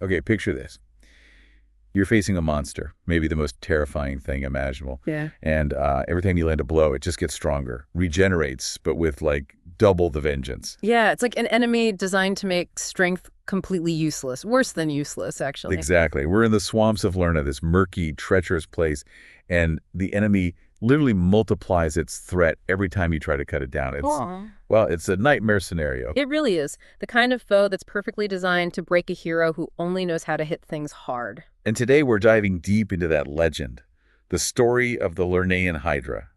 Okay, picture this. You're facing a monster, maybe the most terrifying thing imaginable. Yeah. And every time you land a blow, it just gets stronger, regenerates, but with like double the vengeance. Yeah, it's like an enemy designed to make strength completely useless. Worse than useless, actually. Exactly. We're in the swamps of Lerna, this murky, treacherous place, and the enemy literally multiplies its threat every time you try to cut it down. Well, it's a nightmare scenario. It really is. The kind of foe that's perfectly designed to break a hero who only knows how to hit things hard. And today we're diving deep into that legend, the story of the Lernaean Hydra.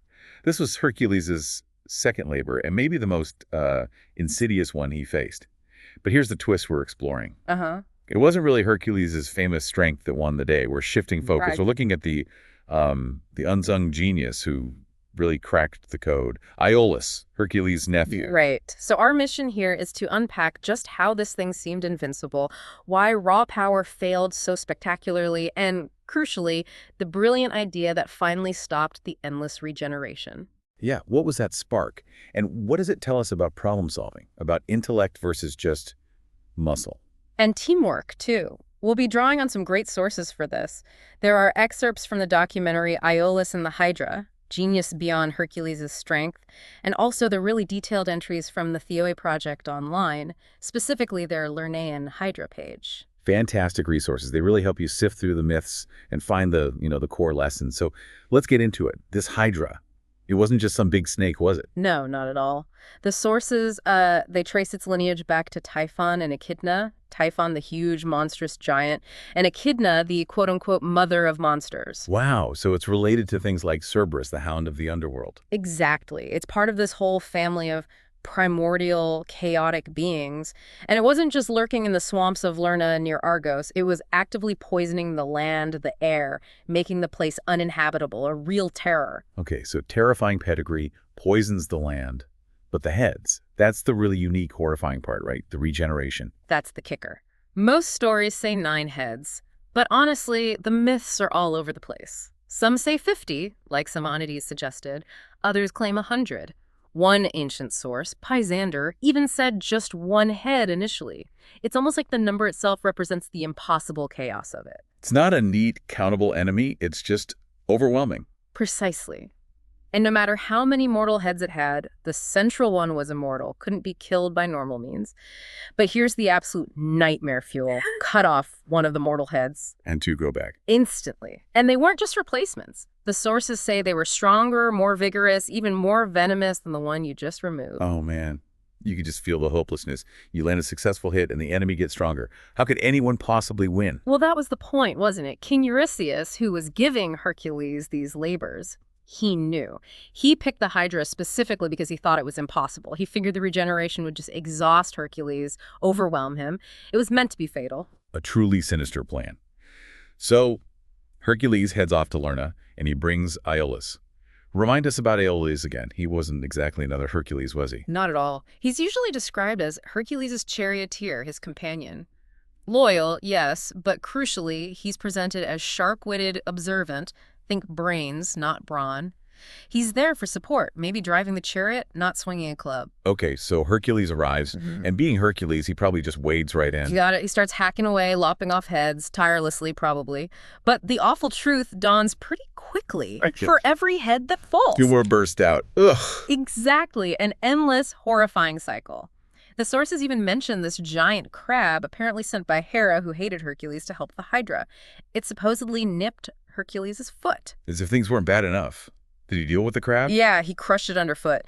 This was Hercules' second labor, and maybe the most insidious one he faced. But here's the twist we're exploring. It wasn't really Hercules' famous strength that won the day. We're shifting focus. Right. We're looking at the unsung genius who really cracked the code. Iolaus, Hercules' nephew. Right. So our mission here is to unpack just how this thing seemed invincible, why raw power failed so spectacularly, and, crucially, the brilliant idea that finally stopped the endless regeneration. Yeah, what was that spark? And what does it tell us about problem solving, about intellect versus just muscle? And teamwork, too. We'll be drawing on some great sources for this. There are excerpts from the documentary Iolaus and the Hydra, Genius Beyond Hercules' Strength, and also the really detailed entries from the Theoi Project online, specifically their Lernaean Hydra page. Fantastic resources. They really help you sift through the myths and find the core lessons. So let's get into it. This Hydra, it wasn't just some big snake, was it? No, not at all. The sources, they trace its lineage back to Typhon and Echidna. Typhon, the huge, monstrous giant, and Echidna, the quote-unquote mother of monsters. Wow, so it's related to things like Cerberus, the hound of the underworld. Exactly. It's part of this whole family of primordial, chaotic beings. And it wasn't just lurking in the swamps of Lerna near Argos. It was actively poisoning the land, the air, making the place uninhabitable, a real terror. Okay, so terrifying pedigree poisons the land, but the heads, that's the really unique, horrifying part, right? The regeneration. That's the kicker. Most stories say 9 heads, but honestly, the myths are all over the place. Some say 50, like Simonides suggested. Others claim 100. One ancient source, Pisander, even said just 1 head initially. It's almost like the number itself represents the impossible chaos of it. It's not a neat, countable enemy. It's just overwhelming. Precisely. And no matter how many mortal heads it had, the central one was immortal, couldn't be killed by normal means. But here's the absolute nightmare fuel. Cut off one of the mortal heads. And 2 go back. Instantly. And they weren't just replacements. The sources say they were stronger, more vigorous, even more venomous than the one you just removed. Oh, man. You could just feel the hopelessness. You land a successful hit and the enemy gets stronger. How could anyone possibly win? Well, that was the point, wasn't it? King Eurystheus, who was giving Hercules these labors, he knew. He picked the Hydra specifically because he thought it was impossible. He figured the regeneration would just exhaust Hercules, overwhelm him. It was meant to be fatal. A truly sinister plan. So Hercules heads off to Lerna, and he brings Iolaus. Remind us about Iolaus again. He wasn't exactly another Hercules, was he? Not at all. He's usually described as Hercules' charioteer, his companion. Loyal, yes, but crucially, he's presented as sharp-witted, observant. Think brains, not brawn. He's there for support, maybe driving the chariot, not swinging a club. Okay, so Hercules arrives, and being Hercules, he probably just wades right in. You got it. He starts hacking away, lopping off heads, tirelessly probably. But the awful truth dawns pretty quickly for every head that falls. 2 more burst out. Ugh. Exactly, an endless, horrifying cycle. The sources even mention this giant crab, apparently sent by Hera, who hated Hercules, to help the Hydra. It supposedly nipped Hercules' foot. As if things weren't bad enough. Did he deal with the crab? Yeah, he crushed it underfoot.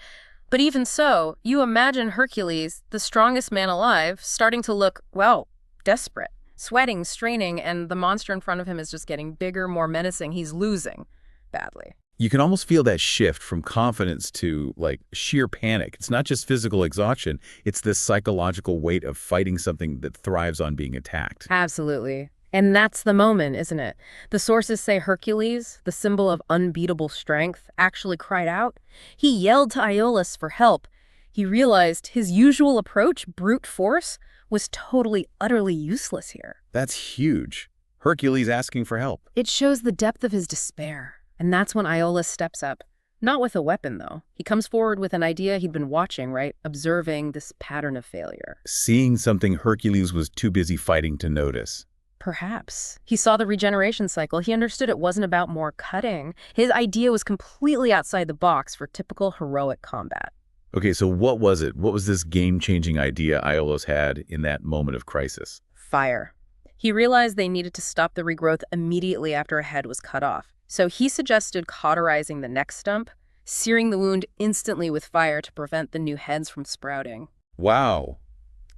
But even so, you imagine Hercules, the strongest man alive, starting to look, well, desperate. Sweating, straining, and the monster in front of him is just getting bigger, more menacing. He's losing badly. You can almost feel that shift from confidence to, like, sheer panic. It's not just physical exhaustion. It's this psychological weight of fighting something that thrives on being attacked. Absolutely. And that's the moment, isn't it? The sources say Hercules, the symbol of unbeatable strength, actually cried out. He yelled to Iolaus for help. He realized his usual approach, brute force, was totally, utterly useless here. That's huge. Hercules asking for help. It shows the depth of his despair. And that's when Iolaus steps up. Not with a weapon, though. He comes forward with an idea he'd been watching, right? Observing this pattern of failure. Seeing something Hercules was too busy fighting to notice. Perhaps. He saw the regeneration cycle. He understood it wasn't about more cutting. His idea was completely outside the box for typical heroic combat. Okay, so what was it? What was this game-changing idea Iolaus had in that moment of crisis? Fire. He realized they needed to stop the regrowth immediately after a head was cut off. So he suggested cauterizing the neck stump, searing the wound instantly with fire to prevent the new heads from sprouting. Wow.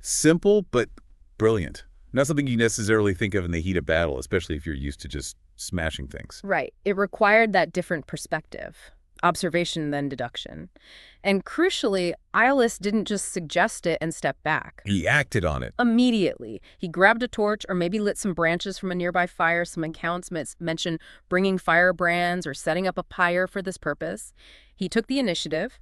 Simple, but brilliant. Not something you necessarily think of in the heat of battle, especially if you're used to just smashing things. Right. It required that different perspective. Observation, then deduction. And crucially, Iolaus didn't just suggest it and step back. He acted on it. Immediately. He grabbed a torch or maybe lit some branches from a nearby fire. Some accounts mention bringing firebrands or setting up a pyre for this purpose. He took the initiative,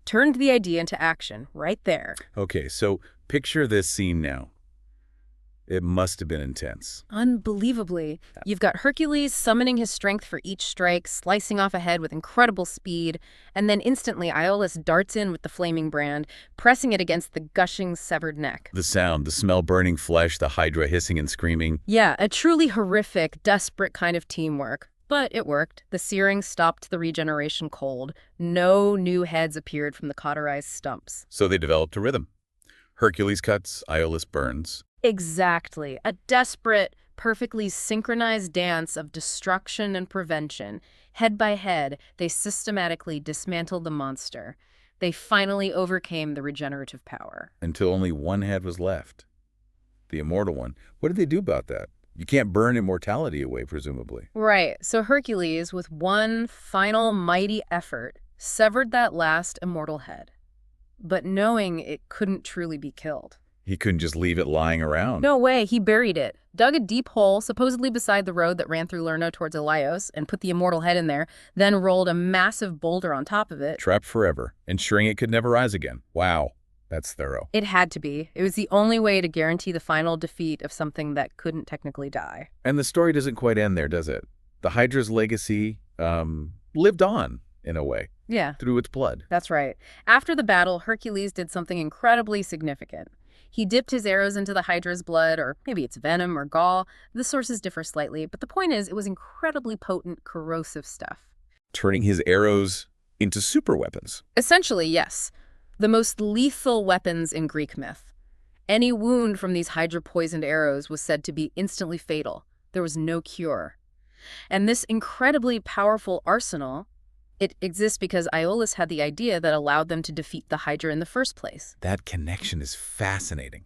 turned the idea into action right there. Okay, so picture this scene now. It must have been intense. Unbelievably. You've got Hercules summoning his strength for each strike, slicing off a head with incredible speed, and then instantly Iolaus darts in with the flaming brand, pressing it against the gushing, severed neck. The sound, the smell burning flesh, the Hydra hissing and screaming. Yeah, a truly horrific, desperate kind of teamwork. But it worked. The searing stopped the regeneration cold. No new heads appeared from the cauterized stumps. So they developed a rhythm. Hercules cuts, Iolaus burns. Exactly. A desperate, perfectly synchronized dance of destruction and prevention. Head by head, they systematically dismantled the monster. They finally overcame the regenerative power. Until only one head was left. The immortal one. What did they do about that? You can't burn immortality away, presumably. Right. So Hercules, with one final mighty effort, severed that last immortal head. But knowing it couldn't truly be killed. He couldn't just leave it lying around. No way, he buried it. Dug a deep hole, supposedly beside the road that ran through Lerna towards Iolaus, and put the immortal head in there, then rolled a massive boulder on top of it. Trapped forever, ensuring it could never rise again. Wow, that's thorough. It had to be. It was the only way to guarantee the final defeat of something that couldn't technically die. And the story doesn't quite end there, does it? The Hydra's legacy lived on, in a way. Yeah. Through its blood. That's right. After the battle, Hercules did something incredibly significant. He dipped his arrows into the Hydra's blood, or maybe it's venom or gall. The sources differ slightly, but the point is it was incredibly potent, corrosive stuff. Turning his arrows into super weapons. Essentially, yes. The most lethal weapons in Greek myth. Any wound from these Hydra-poisoned arrows was said to be instantly fatal. There was no cure. And this incredibly powerful arsenal, it exists because Iolaus had the idea that allowed them to defeat the Hydra in the first place. That connection is fascinating.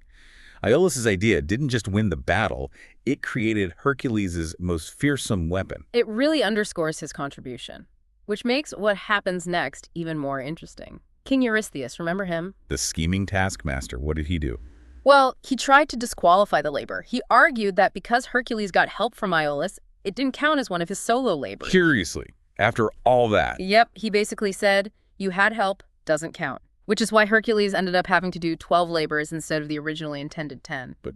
Iolaus' idea didn't just win the battle, it created Hercules' most fearsome weapon. It really underscores his contribution, which makes what happens next even more interesting. King Eurystheus, remember him? The scheming taskmaster, what did he do? Well, he tried to disqualify the labor. He argued that because Hercules got help from Iolaus, it didn't count as one of his solo labors. Seriously, after all that? Yep, he basically said, you had help, doesn't count. Which is why Hercules ended up having to do 12 labors instead of the originally intended 10. But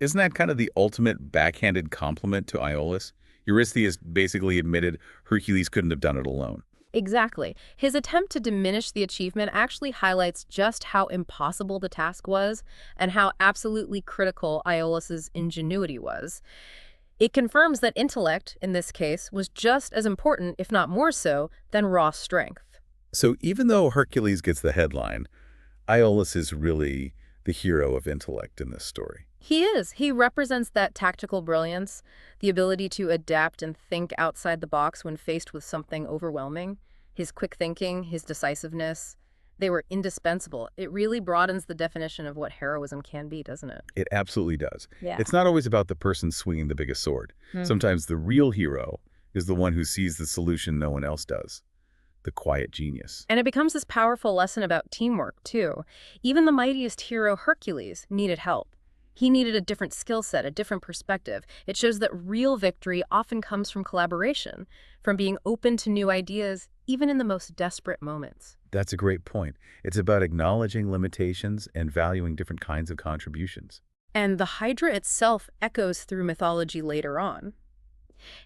isn't that kind of the ultimate backhanded compliment to Iolaus? Eurystheus basically admitted Hercules couldn't have done it alone. Exactly. His attempt to diminish the achievement actually highlights just how impossible the task was and how absolutely critical Iolaus' ingenuity was. It confirms that intellect, in this case, was just as important, if not more so, than raw strength. So even though Hercules gets the headline, Iolaus is really the hero of intellect in this story. He is. He represents that tactical brilliance, the ability to adapt and think outside the box when faced with something overwhelming. His quick thinking, his decisiveness, they were indispensable. It really broadens the definition of what heroism can be, doesn't it? It absolutely does. Yeah. It's not always about the person swinging the biggest sword. Sometimes the real hero is the one who sees the solution no one else does. The quiet genius. And it becomes this powerful lesson about teamwork, too. Even the mightiest hero, Hercules, needed help. He needed a different skill set, a different perspective. It shows that real victory often comes from collaboration, from being open to new ideas, even in the most desperate moments. That's a great point. It's about acknowledging limitations and valuing different kinds of contributions. And the Hydra itself echoes through mythology later on.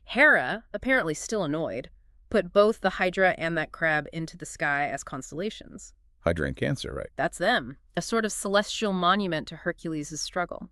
Hera, apparently still annoyed, put both the Hydra and that crab into the sky as constellations. Hydra and Cancer, right? That's them, a sort of celestial monument to Hercules' struggle.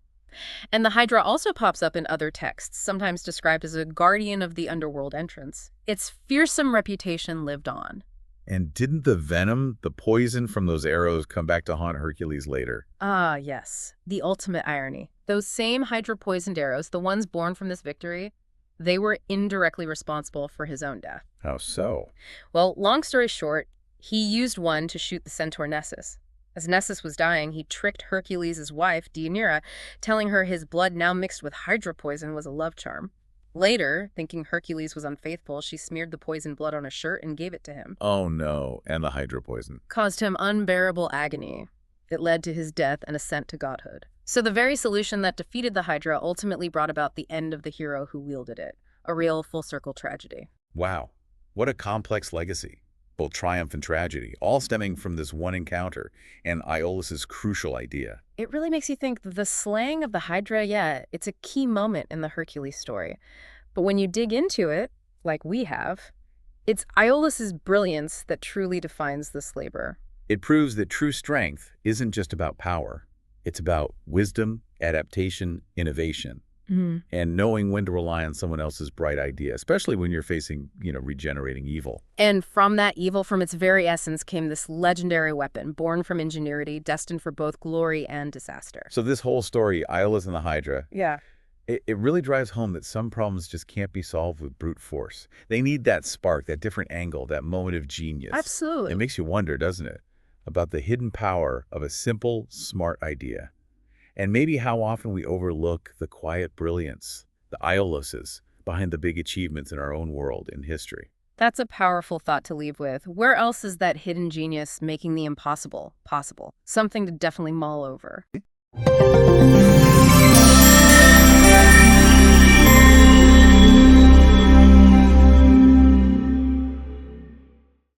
And the Hydra also pops up in other texts, sometimes described as a guardian of the underworld entrance. Its fearsome reputation lived on. And didn't the venom, the poison from those arrows, come back to haunt Hercules later? Ah, yes. The ultimate irony. Those same Hydra-poisoned arrows, the ones born from this victory, they were indirectly responsible for his own death. How so? Well, long story short, he used one to shoot the centaur Nessus. As Nessus was dying, he tricked Hercules' wife, Deianira, telling her his blood now mixed with Hydra poison was a love charm. Later, thinking Hercules was unfaithful, she smeared the poisoned blood on a shirt and gave it to him. Oh no, and the Hydra poison. Caused him unbearable agony. It led to his death and ascent to godhood. So the very solution that defeated the Hydra ultimately brought about the end of the hero who wielded it. A real full-circle tragedy. Wow, what a complex legacy. Both triumph and tragedy, all stemming from this one encounter and Iolaus' crucial idea. It really makes you think the slaying of the Hydra, yeah, it's a key moment in the Hercules story. But when you dig into it, like we have, it's Iolaus' brilliance that truly defines this labor. It proves that true strength isn't just about power. It's about wisdom, adaptation, innovation, and knowing when to rely on someone else's bright idea, especially when you're facing, regenerating evil. And from that evil, from its very essence, came this legendary weapon, born from ingenuity, destined for both glory and disaster. So this whole story, Iolaus and the Hydra, Yeah. it really drives home that some problems just can't be solved with brute force. They need that spark, that different angle, that moment of genius. Absolutely. It makes you wonder, doesn't it, about the hidden power of a simple, smart idea. And maybe how often we overlook the quiet brilliance, the Iolauses, behind the big achievements in our own world in history. That's a powerful thought to leave with. Where else is that hidden genius making the impossible possible? Something to definitely mull over.